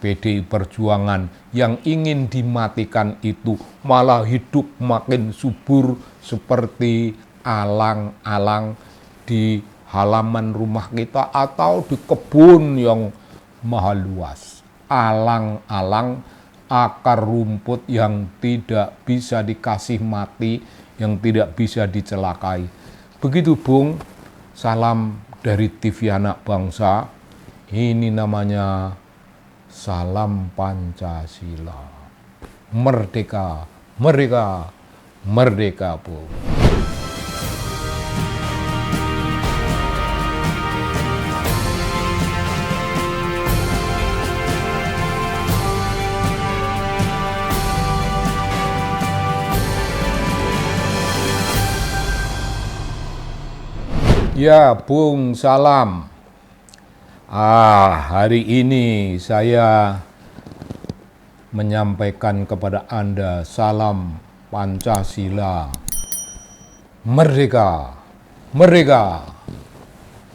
PDI Perjuangan yang ingin dimatikan itu malah hidup makin subur seperti alang-alang di halaman rumah kita atau di kebun yang maha luas. Alang-alang akar rumput yang tidak bisa dikasih mati, yang tidak bisa dicelakai. Begitu Bung, salam dari TV Anak Bangsa. Ini namanya salam Pancasila. Merdeka, merdeka, merdeka Bung. Ya Bung, salam. Hari ini saya menyampaikan kepada Anda salam Pancasila. Merdeka, merdeka,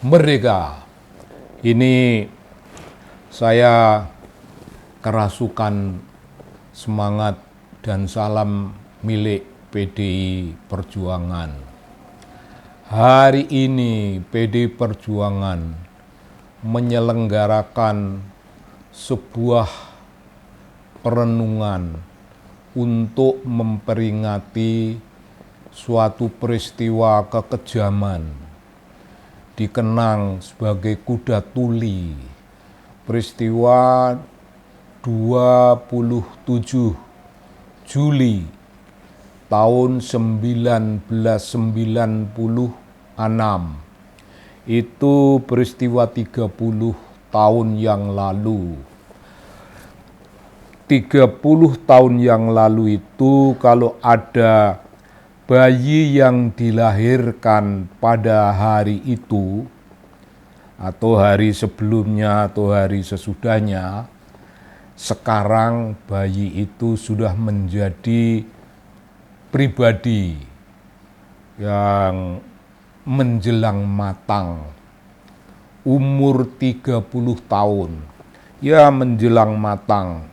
merdeka. Ini saya kerasukan semangat dan salam milik PDI Perjuangan. Hari ini PDI Perjuangan menyelenggarakan sebuah perenungan untuk memperingati suatu peristiwa kekejaman dikenang sebagai Kuda Tuli, peristiwa 27 Juli tahun 1996. Itu peristiwa 30 tahun yang lalu. 30 tahun yang lalu itu kalau ada bayi yang dilahirkan pada hari itu, atau hari sebelumnya atau hari sesudahnya, sekarang bayi itu sudah menjadi pribadi yang menjelang matang, umur 30 tahun, ya menjelang matang,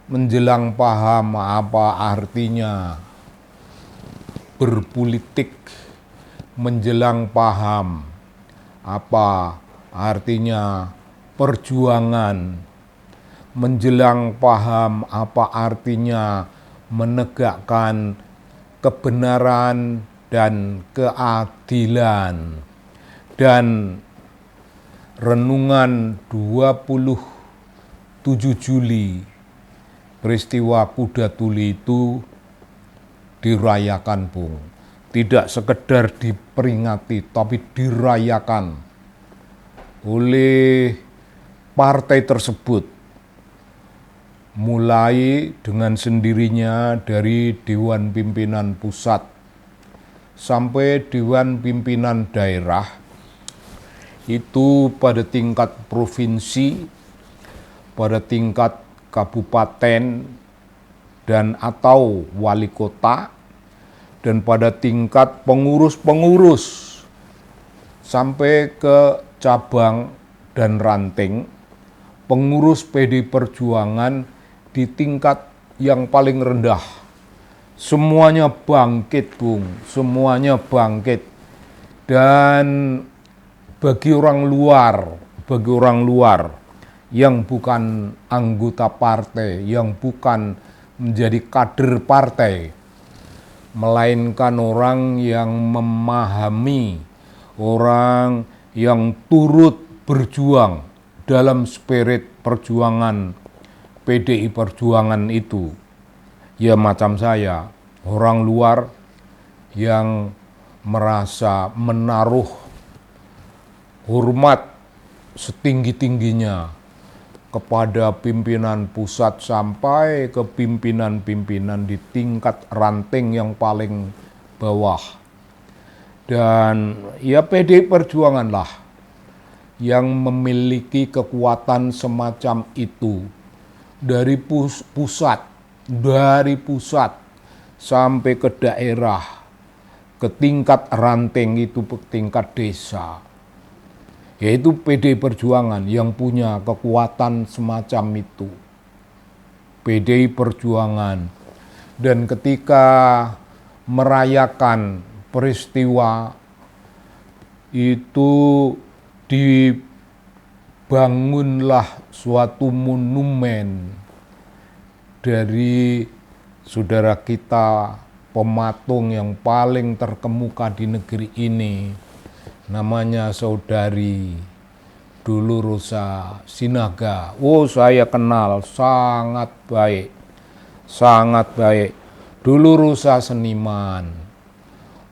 menjelang paham apa artinya berpolitik, menjelang paham apa artinya perjuangan, menjelang paham apa artinya menegakkan kebenaran dan keadilan. Dan renungan 27 Juli peristiwa Kuda Tuli itu dirayakan Bung. Tidak sekedar diperingati tapi dirayakan oleh partai tersebut, mulai dengan sendirinya dari Dewan Pimpinan Pusat sampai Dewan Pimpinan Daerah, itu pada tingkat provinsi, pada tingkat kabupaten dan atau wali kota, dan pada tingkat pengurus-pengurus sampai ke cabang dan ranting, pengurus PDI Perjuangan di tingkat yang paling rendah. Semuanya bangkit Bung, semuanya bangkit. Dan bagi orang luar yang bukan anggota partai, yang bukan menjadi kader partai, melainkan orang yang memahami, orang yang turut berjuang dalam spirit perjuangan PDI Perjuangan itu. Ya macam saya, orang luar yang merasa menaruh hormat setinggi-tingginya kepada pimpinan pusat sampai ke pimpinan-pimpinan di tingkat ranting yang paling bawah. Dan ya PDI Perjuanganlah yang memiliki kekuatan semacam itu dari pusat sampai ke daerah, ke tingkat ranting itu, ke tingkat desa. Yaitu PDI Perjuangan yang punya kekuatan semacam itu. PDI Perjuangan. Dan ketika merayakan peristiwa itu dibangunlah suatu monumen dari saudara kita, pematung yang paling terkemuka di negeri ini, namanya saudari Dulu Rosa Sinaga. Oh, saya kenal, sangat baik, sangat baik. Dulu Rosa seniman,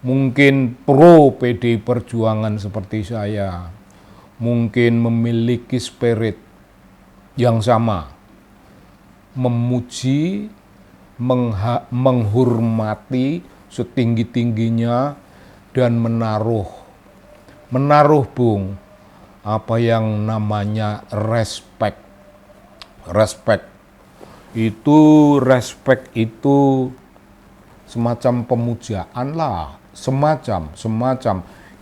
mungkin pro PDI Perjuangan seperti saya, mungkin memiliki spirit yang sama, memuji, menghormati setinggi-tingginya, dan menaruh Bung, apa yang namanya respect. Respect itu semacam pemujaan lah, semacam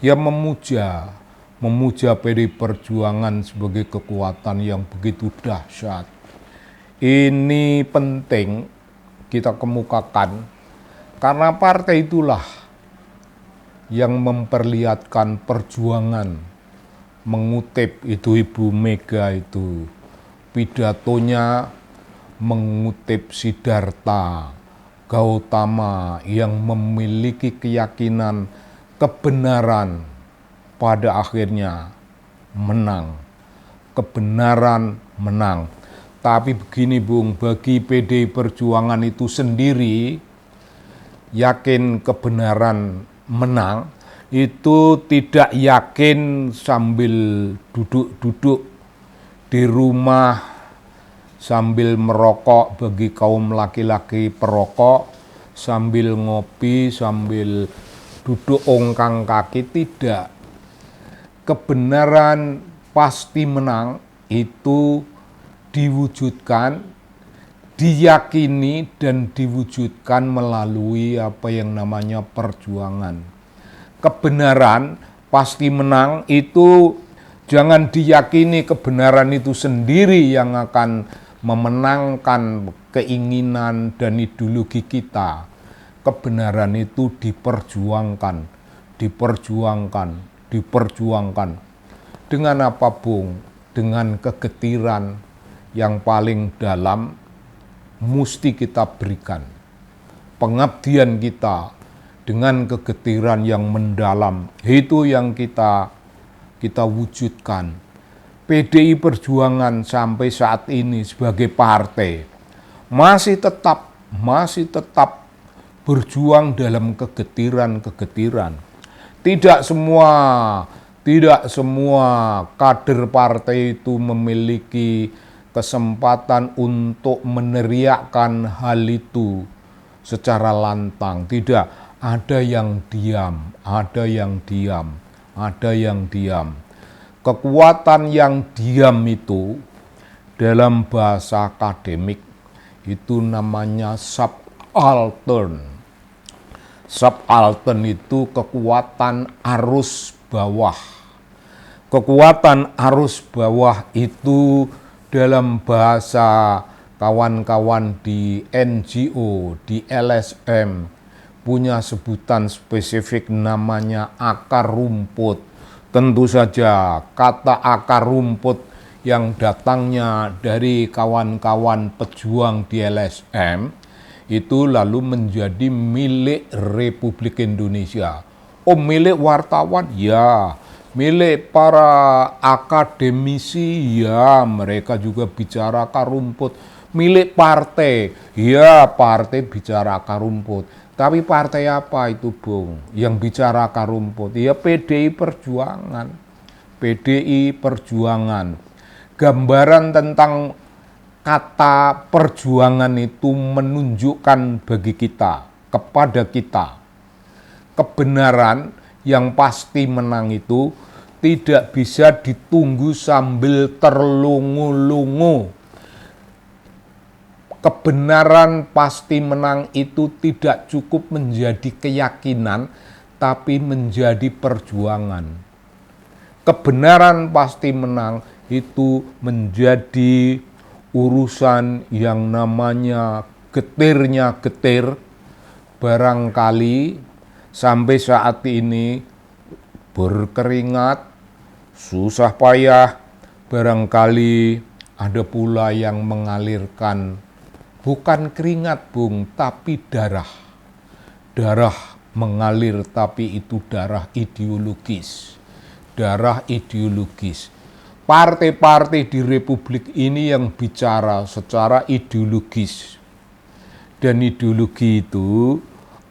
ya, memuja PDI Perjuangan sebagai kekuatan yang begitu dahsyat. Ini penting kita kemukakan karena partai itulah yang memperlihatkan perjuangan. Mengutip itu Ibu Mega itu pidatonya, mengutip Siddhartha Gautama yang memiliki keyakinan kebenaran pada akhirnya menang. Kebenaran menang. Tapi begini Bung, bagi PDI Perjuangan itu sendiri, yakin kebenaran menang, itu tidak yakin sambil duduk-duduk di rumah sambil merokok bagi kaum laki-laki perokok, sambil ngopi, sambil duduk ongkang kaki, tidak. Kebenaran pasti menang itu diwujudkan, diyakini dan diwujudkan melalui apa yang namanya perjuangan. Kebenaran pasti menang itu jangan diyakini kebenaran itu sendiri yang akan memenangkan keinginan dan ideologi kita. Kebenaran itu diperjuangkan. Dengan apa Bung? Dengan kegetiran yang paling dalam mesti kita berikan. Pengabdian kita dengan kegetiran yang mendalam, itu yang kita wujudkan. PDI Perjuangan sampai saat ini sebagai partai masih tetap berjuang dalam kegetiran. Tidak semua kader partai itu memiliki kesempatan untuk meneriakkan hal itu secara lantang. Tidak. Ada yang diam. Kekuatan yang diam itu dalam bahasa akademik itu namanya subaltern. Subaltern itu kekuatan arus bawah. Kekuatan arus bawah itu dalam bahasa kawan-kawan di NGO, di LSM, punya sebutan spesifik namanya akar rumput. Tentu saja kata akar rumput yang datangnya dari kawan-kawan pejuang di LSM itu lalu menjadi milik Republik Indonesia. Oh, milik wartawan? Ya. Milik para akademisi? Ya, mereka juga bicara akar rumput. Milik partai? Ya, partai bicara akar rumput. Tapi partai apa itu Bung yang bicara akar rumput? Ya PDI Perjuangan. Gambaran tentang kata perjuangan itu menunjukkan bagi kita, kepada kita, kebenaran yang pasti menang itu tidak bisa ditunggu sambil terlungu-lungu. Kebenaran pasti menang itu tidak cukup menjadi keyakinan, tapi menjadi perjuangan. Kebenaran pasti menang itu menjadi urusan yang namanya getirnya getir, barangkali sampai saat ini berkeringat, susah payah, barangkali ada pula yang mengalirkan bukan keringat Bung, tapi darah. Darah mengalir tapi itu darah ideologis. Darah ideologis. Partai-partai di Republik ini yang bicara secara ideologis. Dan ideologi itu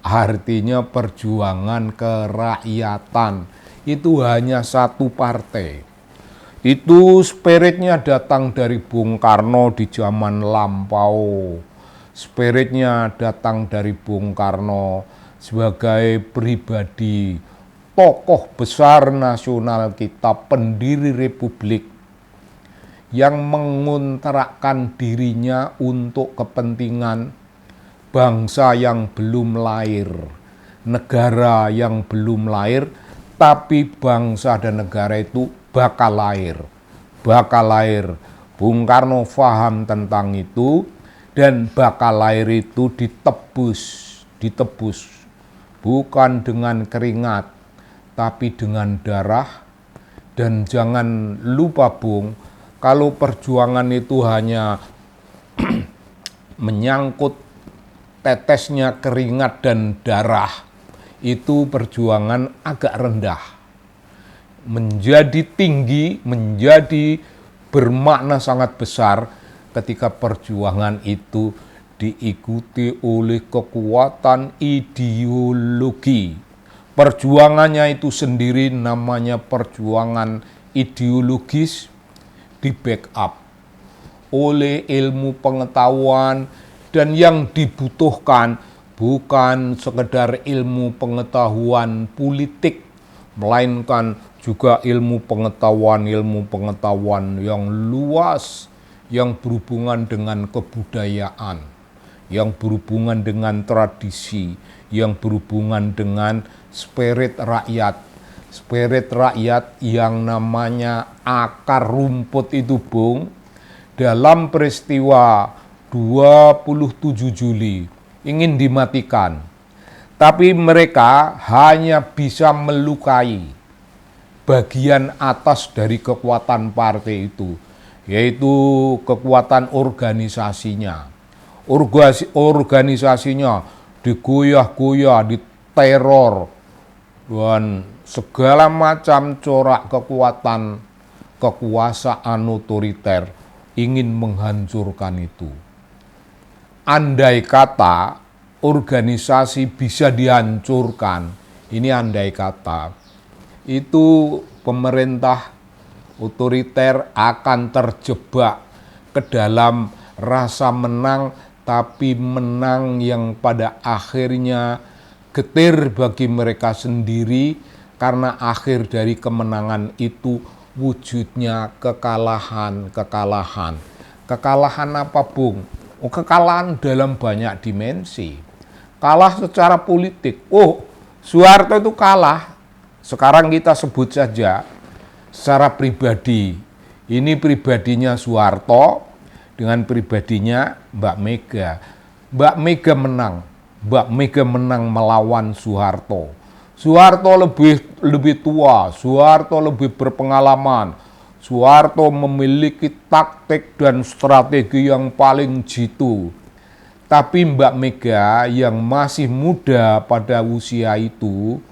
artinya perjuangan kerakyatan. Itu hanya satu partai. Itu spiritnya datang dari Bung Karno di zaman lampau. Spiritnya datang dari Bung Karno sebagai pribadi tokoh besar nasional kita, pendiri republik yang mengontrakkan dirinya untuk kepentingan bangsa yang belum lahir, negara yang belum lahir, tapi bangsa dan negara itu bakal lahir. Bakal lahir. Bung Karno paham tentang itu, dan bakal lahir itu ditebus. Bukan dengan keringat, tapi dengan darah. Dan jangan lupa Bung, kalau perjuangan itu hanya menyangkut tetesnya keringat dan darah, itu perjuangan agak rendah. Menjadi tinggi, menjadi bermakna sangat besar ketika perjuangan itu diikuti oleh kekuatan ideologi. Perjuangannya itu sendiri namanya perjuangan ideologis, di backup oleh ilmu pengetahuan, dan yang dibutuhkan bukan sekedar ilmu pengetahuan politik, melainkan juga ilmu pengetahuan yang luas, yang berhubungan dengan kebudayaan, yang berhubungan dengan tradisi, yang berhubungan dengan spirit rakyat. Spirit rakyat yang namanya akar rumput itu Bung, dalam peristiwa 27 Juli ingin dimatikan. Tapi mereka hanya bisa melukai bagian atas dari kekuatan partai itu, yaitu kekuatan organisasinya. Organisasinya digoyah-goyah, diteror, dan segala macam corak kekuasaan otoriter ingin menghancurkan itu. Andai kata organisasi bisa dihancurkan, ini andai kata, itu pemerintah otoriter akan terjebak ke dalam rasa menang, tapi menang yang pada akhirnya getir bagi mereka sendiri, karena akhir dari kemenangan itu wujudnya kekalahan. Kekalahan apa Bung? Oh, kekalahan dalam banyak dimensi. Kalah secara politik. Oh, Soeharto itu kalah. Sekarang kita sebut saja secara pribadi. Ini pribadinya Soeharto dengan pribadinya Mbak Mega. Mbak Mega menang melawan Soeharto. Soeharto lebih tua, Soeharto lebih berpengalaman. Soeharto memiliki taktik dan strategi yang paling jitu. Tapi Mbak Mega yang masih muda pada usia itu,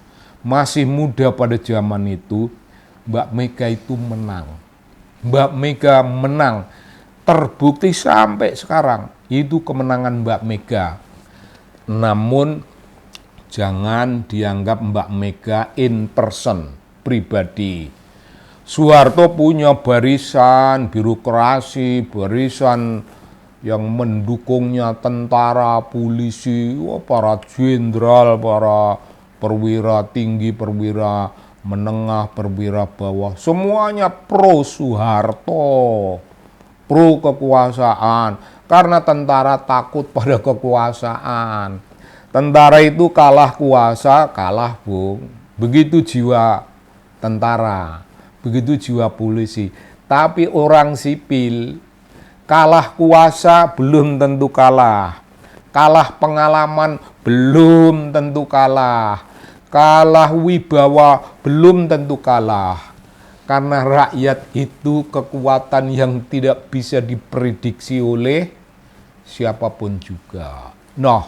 masih muda pada zaman itu, Mbak Mega itu menang. Mbak Mega menang. Terbukti sampai sekarang, itu kemenangan Mbak Mega. Namun jangan dianggap Mbak Mega in person, pribadi. Soeharto punya barisan birokrasi, barisan yang mendukungnya, tentara, polisi, para jenderal, para perwira tinggi, perwira menengah, perwira bawah. Semuanya pro Soeharto, pro kekuasaan, karena tentara takut pada kekuasaan. Tentara itu kalah kuasa, kalah Bung. Begitu jiwa tentara, begitu jiwa polisi. Tapi orang sipil Kalah kuasa belum tentu kalah. Kalah pengalaman belum tentu kalah. Kalah wibawa belum tentu kalah. Karena rakyat itu kekuatan yang tidak bisa diprediksi oleh siapapun juga. Nah,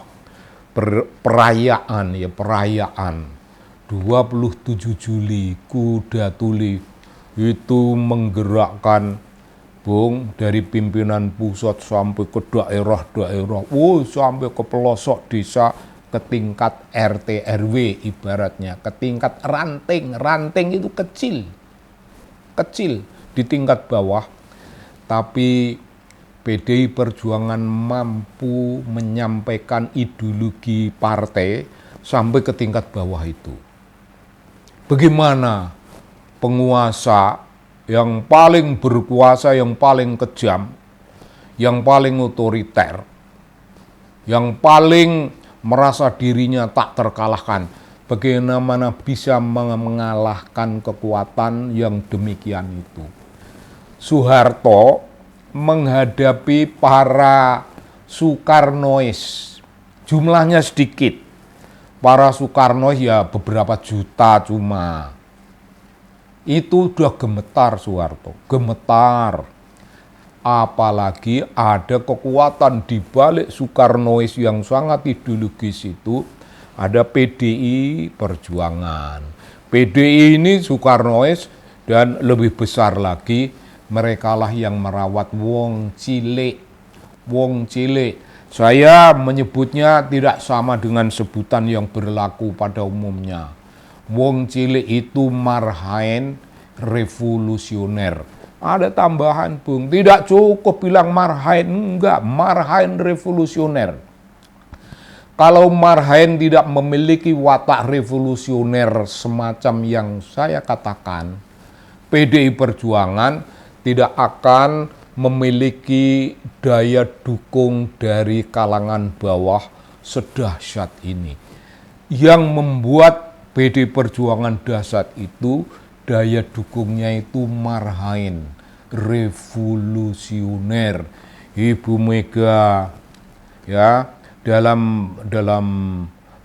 perayaan 27 Juli Kuda Tuli itu menggerakkan dari pimpinan pusat sampai ke daerah-daerah, sampai ke pelosok desa, ke tingkat RT RW ibaratnya, ke tingkat ranting itu kecil di tingkat bawah, tapi PDI Perjuangan mampu menyampaikan ideologi partai sampai ke tingkat bawah itu. Bagaimana penguasa yang paling berkuasa, yang paling kejam, yang paling otoriter, yang paling merasa dirinya tak terkalahkan, bagaimana bisa mengalahkan kekuatan yang demikian itu. Soeharto menghadapi para Soekarnois, jumlahnya sedikit. Para Soekarnois ya beberapa juta cuma. Itu udah gemetar Soeharto, gemetar. Apalagi ada kekuatan di balik Soekarnois yang sangat ideologis itu, ada PDI Perjuangan. PDI ini Soekarnois dan lebih besar lagi, merekalah yang merawat wong cilik. Saya menyebutnya tidak sama dengan sebutan yang berlaku pada umumnya. Wong cilik itu marhaen revolusioner. Ada tambahan, Bung. Tidak cukup bilang marhaen, enggak, marhaen revolusioner. Kalau marhaen tidak memiliki watak revolusioner semacam yang saya katakan, PDI Perjuangan tidak akan memiliki daya dukung dari kalangan bawah sedahsyat ini. Yang membuat PDI Perjuangan dahsyat itu, daya dukungnya itu marhaen, revolusioner. Ibu Mega ya, dalam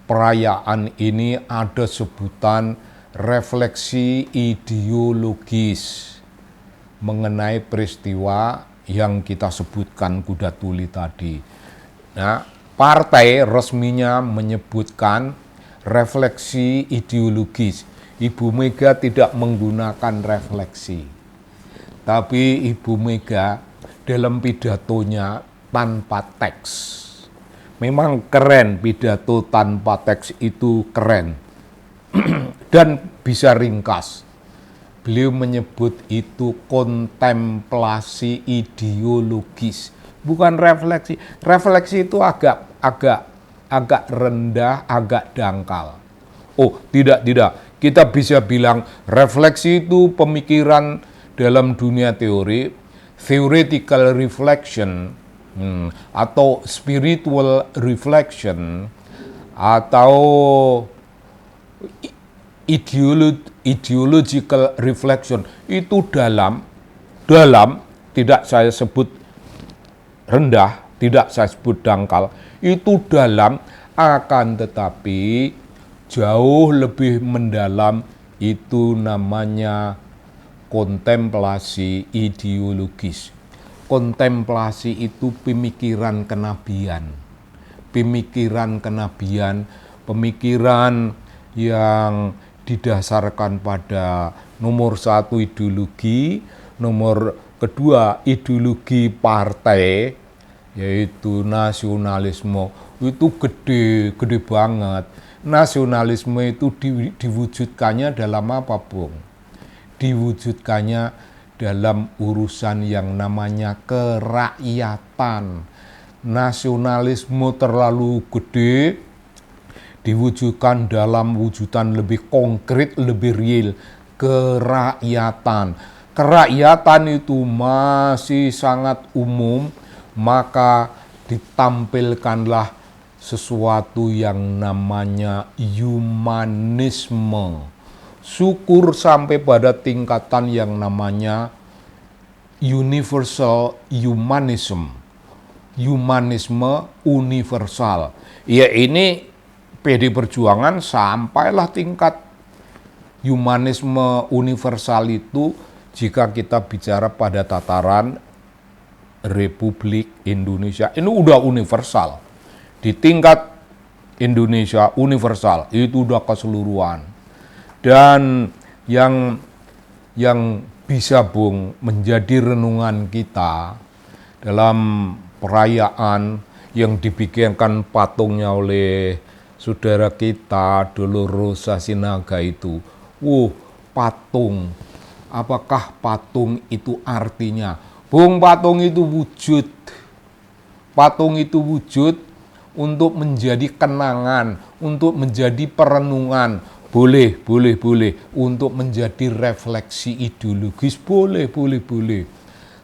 perayaan ini ada sebutan refleksi ideologis mengenai peristiwa yang kita sebutkan Kuda Tuli tadi. Nah, partai resminya menyebutkan refleksi ideologis. Ibu Mega tidak menggunakan refleksi, tapi Ibu Mega dalam pidatonya tanpa teks. Memang keren, pidato tanpa teks itu keren dan bisa ringkas. Beliau menyebut itu kontemplasi ideologis, bukan refleksi. Refleksi itu agak rendah, agak dangkal. Oh, tidak. Kita bisa bilang refleksi itu pemikiran dalam dunia teori, theoretical reflection, atau spiritual reflection, atau ideological reflection. Itu dalam, tidak saya sebut rendah, tidak saya sebut dangkal, itu dalam, akan tetapi jauh lebih mendalam, itu namanya kontemplasi ideologis. Kontemplasi itu pemikiran kenabian, pemikiran yang didasarkan pada nomor satu ideologi, nomor kedua ideologi partai, yaitu nasionalisme. Itu gede banget. Nasionalisme itu diwujudkannya dalam apa, Bung? Diwujudkannya dalam urusan yang namanya kerakyatan. Nasionalisme terlalu gede, diwujudkan dalam wujudan lebih konkret, lebih real, kerakyatan. Kerakyatan itu masih sangat umum, maka ditampilkanlah sesuatu yang namanya humanisme. Syukur sampai pada tingkatan yang namanya universal humanism. Humanisme universal. Ya ini PD Perjuangan sampailah tingkat humanisme universal itu jika kita bicara pada tataran Republik Indonesia. Ini udah universal. Di tingkat Indonesia universal, itu udah keseluruhan. Dan yang bisa Bung menjadi renungan kita dalam perayaan yang dibikinkan patungnya oleh saudara kita Dolores Sasinaga itu. Patung. Apakah patung itu artinya? Bung, patung itu wujud. Patung itu wujud untuk menjadi kenangan, untuk menjadi perenungan. Boleh. Untuk menjadi refleksi ideologis, boleh.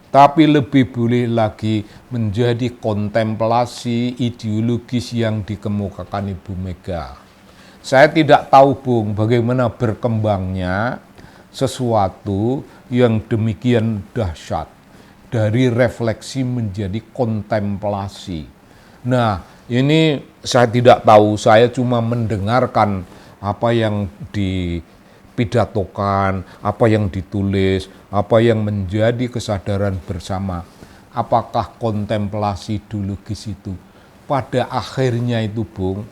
Tapi lebih boleh lagi menjadi kontemplasi ideologis yang dikemukakan Ibu Mega. Saya tidak tahu, Bung, bagaimana berkembangnya sesuatu yang demikian dahsyat. Dari refleksi menjadi kontemplasi. Nah, ini saya tidak tahu, saya cuma mendengarkan apa yang dipidatokan, apa yang ditulis, apa yang menjadi kesadaran bersama. Apakah kontemplasi ideologis itu pada akhirnya itu, Bung,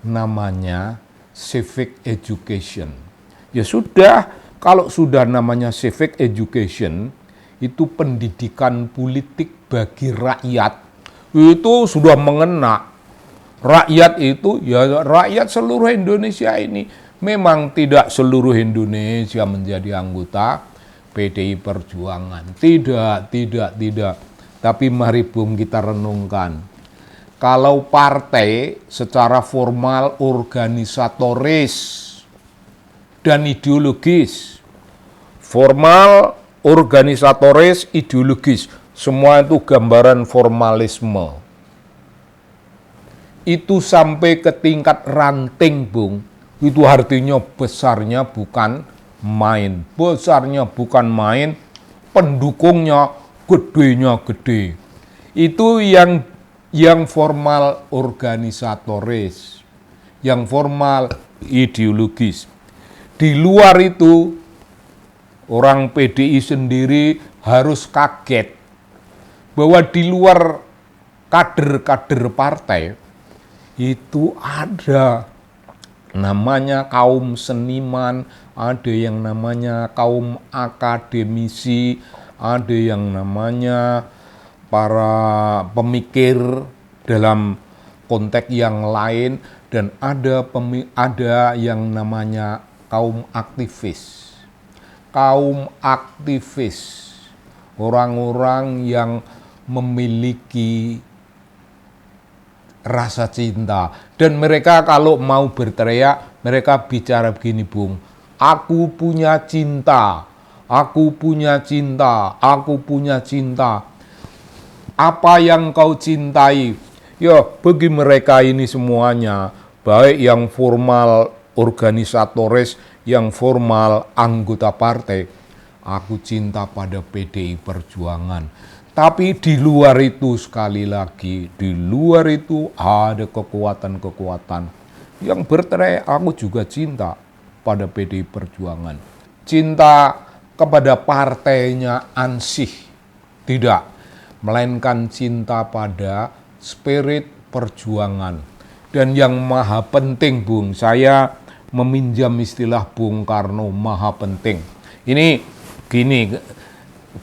namanya civic education. Ya sudah, kalau sudah namanya civic education, itu pendidikan politik bagi rakyat, itu sudah mengena. Rakyat itu, ya rakyat seluruh Indonesia ini. Memang tidak seluruh Indonesia menjadi anggota PDI Perjuangan. Tidak. Tapi mari Bung kita renungkan. Kalau partai secara formal, organisatoris, dan ideologis, formal, organisatoris, ideologis, semua itu gambaran formalisme. Itu sampai ke tingkat ranting, Bung. Itu artinya besarnya bukan main. Pendukungnya gedenya gede. Itu yang formal organisatoris, yang formal ideologis. Di luar itu, orang PDI sendiri harus kaget bahwa di luar kader-kader partai itu ada namanya kaum seniman, ada yang namanya kaum akademisi, ada yang namanya para pemikir dalam konteks yang lain, dan ada yang namanya kaum aktivis. Orang-orang yang memiliki rasa cinta. Dan mereka kalau mau berteriak, mereka bicara begini, Bung. Aku punya cinta. Apa yang kau cintai? Ya, bagi mereka ini semuanya, baik yang formal organisatoris, yang formal anggota partai, aku cinta pada PDI Perjuangan. Tapi di luar itu, sekali lagi, di luar itu ada kekuatan-kekuatan yang berteriak, aku juga cinta pada PDI Perjuangan. Cinta kepada partainya ansih, tidak. Melainkan cinta pada spirit perjuangan. Dan yang maha penting, Bung, saya meminjam istilah Bung Karno, maha penting. Ini gini,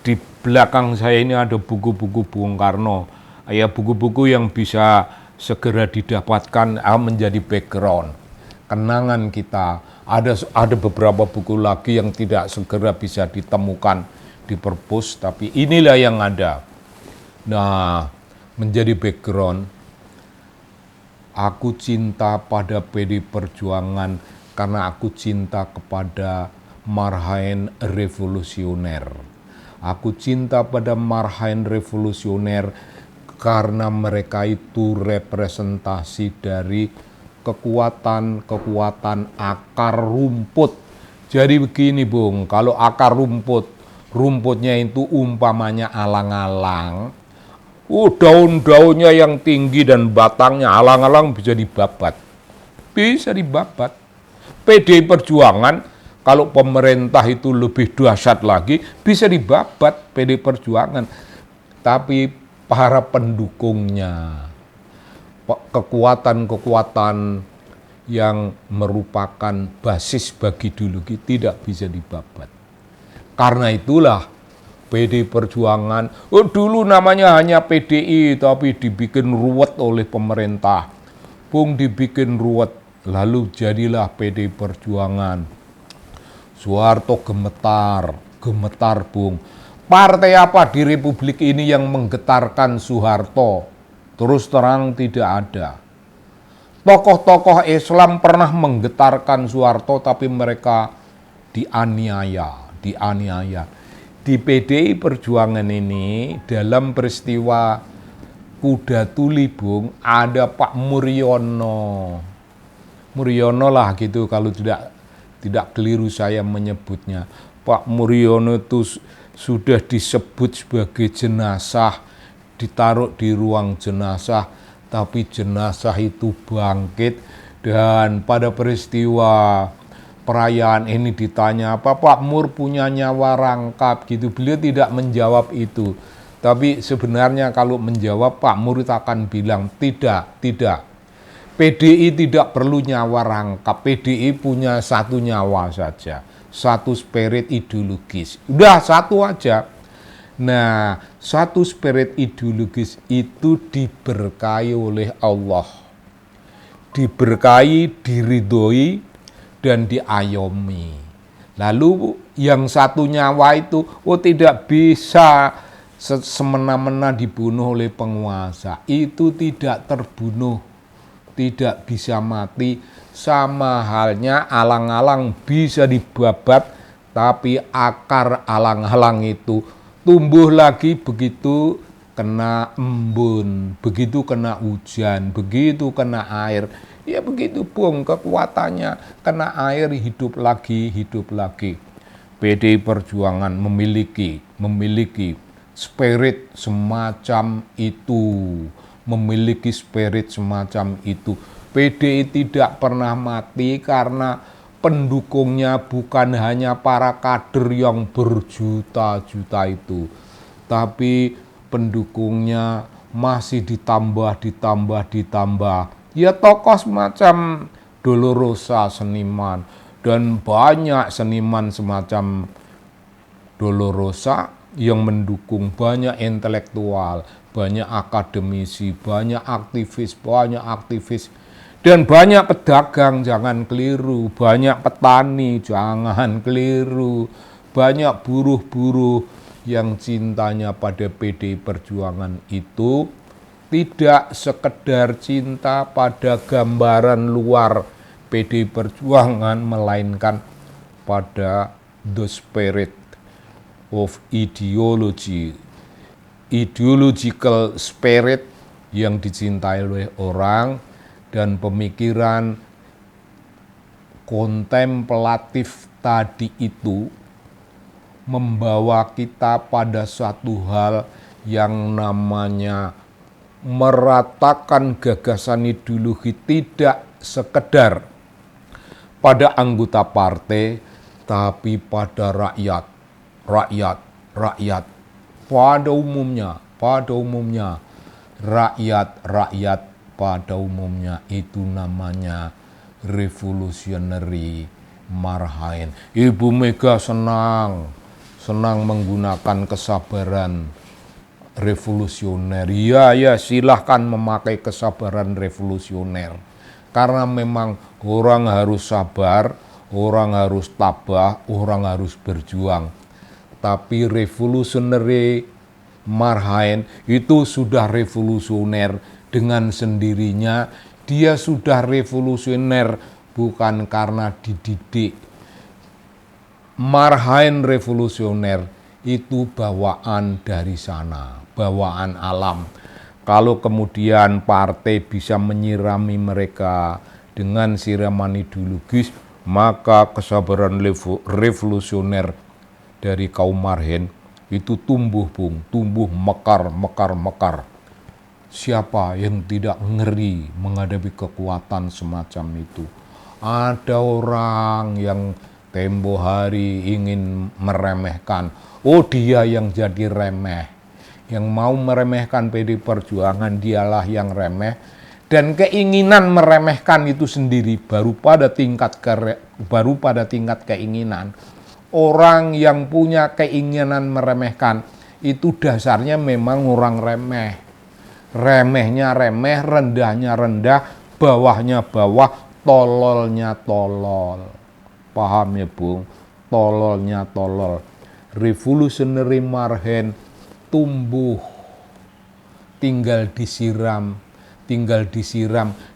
di belakang saya ini ada buku-buku Bung Karno. Ya, buku-buku yang bisa segera didapatkan menjadi background, kenangan kita. Ada beberapa buku lagi yang tidak segera bisa ditemukan di perpus, tapi inilah yang ada. Nah, menjadi background, aku cinta pada PDI Perjuangan karena aku cinta kepada marhaen revolusioner. Aku cinta pada marhaen revolusioner karena mereka itu representasi dari kekuatan akar rumput. Jadi begini, Bung, kalau akar rumput rumputnya itu umpamanya alang-alang, daun-daunnya yang tinggi dan batangnya alang-alang bisa dibabat. Bisa dibabat. PDI Perjuangan, kalau pemerintah itu lebih dahsyat lagi, bisa dibabat PDI Perjuangan. Tapi para pendukungnya, kekuatan-kekuatan yang merupakan basis bagi ideologi tidak bisa dibabat. Karena itulah PDI Perjuangan, dulu namanya hanya PDI tapi dibikin ruwet oleh pemerintah. Dibikin ruwet, lalu jadilah PDI Perjuangan. Soeharto gemetar Bung. Partai apa di Republik ini yang menggetarkan Soeharto? Terus terang tidak ada. Tokoh-tokoh Islam pernah menggetarkan Soeharto tapi mereka dianiaya. Di PDI Perjuangan ini dalam peristiwa Kuda Tuli Bung ada Pak Muryono lah gitu kalau tidak keliru saya menyebutnya. Pak Muryono itu sudah disebut sebagai jenazah, ditaruh di ruang jenazah, tapi jenazah itu bangkit. Dan pada peristiwa perayaan ini ditanya, apa Pak Mur punya nyawa rangkap gitu. Beliau tidak menjawab itu. Tapi sebenarnya kalau menjawab Pak Mur akan bilang tidak. PDI tidak perlu nyawa rangkap. PDI punya satu nyawa saja. Satu spirit ideologis. Udah satu aja. Nah, satu spirit ideologis itu diberkahi oleh Allah. Diberkahi, diridhoi, dan diayomi. Lalu yang satu nyawa itu tidak bisa semena-mena dibunuh oleh penguasa. Itu tidak terbunuh, tidak bisa mati. Sama halnya alang-alang bisa dibabat, tapi akar alang-alang itu tumbuh lagi begitu kena embun, begitu kena hujan, begitu kena air. Ya begitu Bung, kekuatannya kena air hidup lagi. PDI Perjuangan memiliki spirit semacam itu. PDI tidak pernah mati karena pendukungnya bukan hanya para kader yang berjuta-juta itu, tapi pendukungnya masih ditambah. Ya tokoh semacam Dolorosa seniman, dan banyak seniman semacam Dolorosa yang mendukung, banyak intelektual, banyak akademisi, banyak aktivis, dan banyak pedagang, jangan keliru, banyak petani, jangan keliru, banyak buruh-buruh yang cintanya pada PDI Perjuangan itu tidak sekedar cinta pada gambaran luar PDI Perjuangan, melainkan pada the spirit of ideological spirit yang dicintai oleh orang, dan pemikiran kontemplatif tadi itu membawa kita pada suatu hal yang namanya meratakan gagasan ideologi tidak sekedar pada anggota partai, tapi pada rakyat pada umumnya, rakyat pada umumnya. Itu namanya revolutionary marhain. Ibu Mega senang menggunakan kesabaran revolusioner. Ya, silahkan memakai kesabaran revolusioner. Karena memang orang harus sabar, orang harus tabah, orang harus berjuang. Tapi revolutionary marhain itu sudah revolusioner dengan sendirinya. Dia sudah revolusioner bukan karena dididik. Marhain revolusioner itu bawaan dari sana, bawaan alam. Kalau kemudian partai bisa menyirami mereka dengan siraman ideologis, maka kesabaran revolusioner dari kaum Marhen itu tumbuh, Bung, tumbuh mekar. Siapa yang tidak ngeri menghadapi kekuatan semacam itu? Ada orang yang tempo hari ingin meremehkan. Oh, dia yang jadi remeh. Yang mau meremehkan PD Perjuangan, dialah yang remeh. Dan keinginan meremehkan itu sendiri baru pada tingkat keinginan. Orang yang punya keinginan meremehkan itu dasarnya memang orang remeh. Remehnya remeh, rendahnya rendah, bawahnya bawah, tololnya tolol. Paham ya, Bung? Tololnya tolol. Revolutionary Marhen tumbuh, tinggal disiram,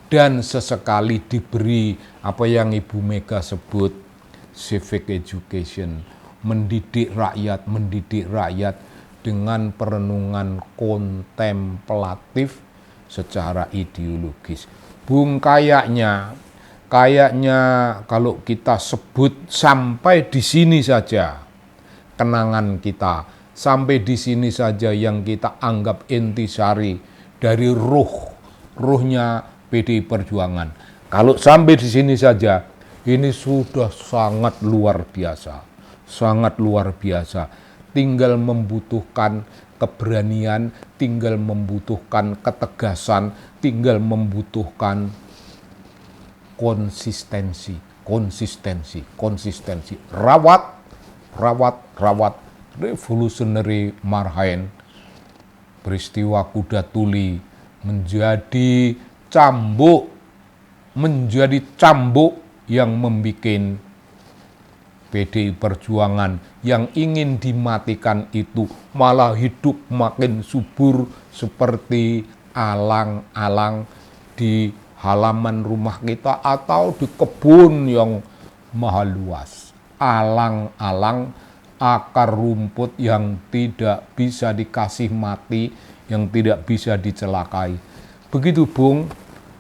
dan sesekali diberi apa yang Ibu Mega sebut civic education, mendidik rakyat dengan perenungan kontemplatif secara ideologis. Bung, kayaknya kalau kita sebut sampai di sini saja kenangan kita, sampai di sini saja yang kita anggap intisari dari ruhnya PDI Perjuangan. Kalau sampai di sini saja, ini sudah sangat luar biasa. Tinggal membutuhkan keberanian, tinggal membutuhkan ketegasan, tinggal membutuhkan konsistensi. Rawat Revolutionary Marhen, peristiwa Kuda Tuli menjadi cambuk yang membuat PDI Perjuangan yang ingin dimatikan itu malah hidup makin subur seperti alang-alang di halaman rumah kita atau di kebun yang maha luas. Alang-alang, akar rumput yang tidak bisa dikasih mati, yang tidak bisa dicelakai. Begitu, Bung.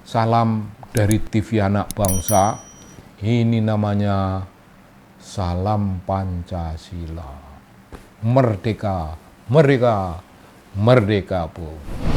Salam dari TV Anak Bangsa. Ini namanya salam Pancasila. Merdeka, Bung.